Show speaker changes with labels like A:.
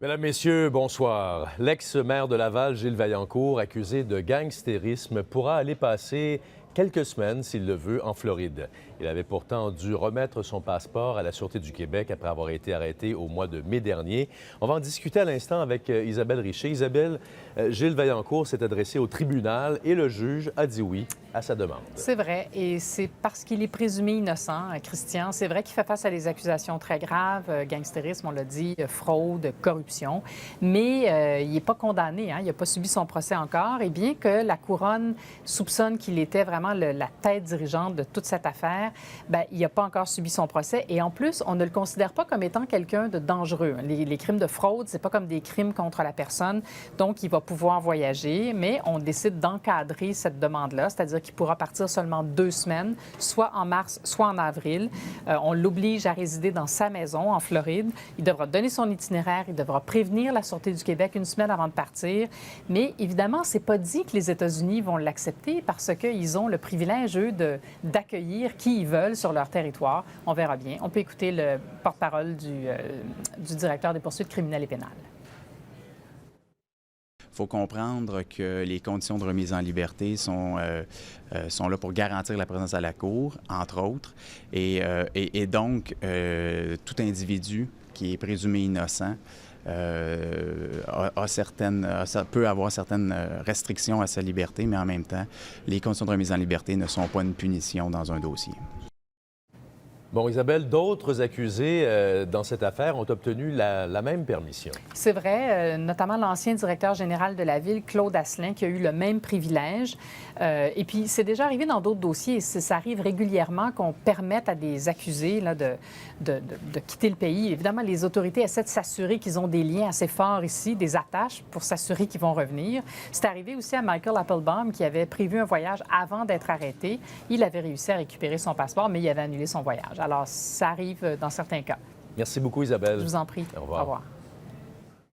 A: Mesdames, Messieurs, bonsoir. L'ex-maire de Laval, Gilles Vaillancourt, accusé de gangstérisme, pourra aller passer quelques semaines, s'il le veut, en Floride. Il avait pourtant dû remettre son passeport à la Sûreté du Québec après avoir été arrêté au mois de mai dernier. On va en discuter à l'instant avec Isabelle Richer. Isabelle, Gilles Vaillancourt s'est adressé au tribunal et le juge a dit oui à sa demande.
B: C'est vrai, et c'est parce qu'il est présumé innocent, Christian. C'est vrai qu'il fait face à des accusations très graves, gangstérisme, on l'a dit, fraude, corruption, mais il n'est pas condamné, il n'a pas subi son procès encore. Et bien que la couronne soupçonne qu'il était vraiment la tête dirigeante de toute cette affaire, bien, il n'a pas encore subi son procès. Et en plus, on ne le considère pas comme étant quelqu'un de dangereux. Les crimes de fraude, c'est pas comme des crimes contre la personne, donc il va pouvoir voyager, mais on décide d'encadrer cette demande-là, c'est-à-dire qu'il pourra partir seulement 2 semaines, soit en mars, soit en avril. On l'oblige à résider dans sa maison en Floride. Il devra donner son itinéraire, il devra prévenir la Sûreté du Québec 1 semaine avant de partir. Mais évidemment, c'est pas dit que les États-Unis vont l'accepter parce qu'ils ont le privilège, eux, d'accueillir qui ils veulent sur leur territoire. On verra bien. On peut écouter le porte-parole du directeur des poursuites criminelles et pénales.
C: Il faut comprendre que les conditions de remise en liberté sont là pour garantir la présence à la Cour, entre autres. Et donc, tout individu qui est présumé innocent peut avoir certaines restrictions à sa liberté, mais en même temps, les conditions de remise en liberté ne sont pas une punition dans un dossier.
A: Bon, Isabelle, d'autres accusés dans cette affaire ont obtenu la même permission.
B: C'est vrai, notamment l'ancien directeur général de la Ville, Claude Asselin, qui a eu le même privilège. Et puis, c'est déjà arrivé dans d'autres dossiers. Ça arrive régulièrement qu'on permette à des accusés là, de quitter le pays. Évidemment, les autorités essaient de s'assurer qu'ils ont des liens assez forts ici, des attaches pour s'assurer qu'ils vont revenir. C'est arrivé aussi à Michael Applebaum, qui avait prévu un voyage avant d'être arrêté. Il avait réussi à récupérer son passeport, mais il avait annulé son voyage. Alors, ça arrive dans certains cas.
A: Merci beaucoup, Isabelle.
B: Je vous en prie.
A: Au revoir.
B: Au revoir.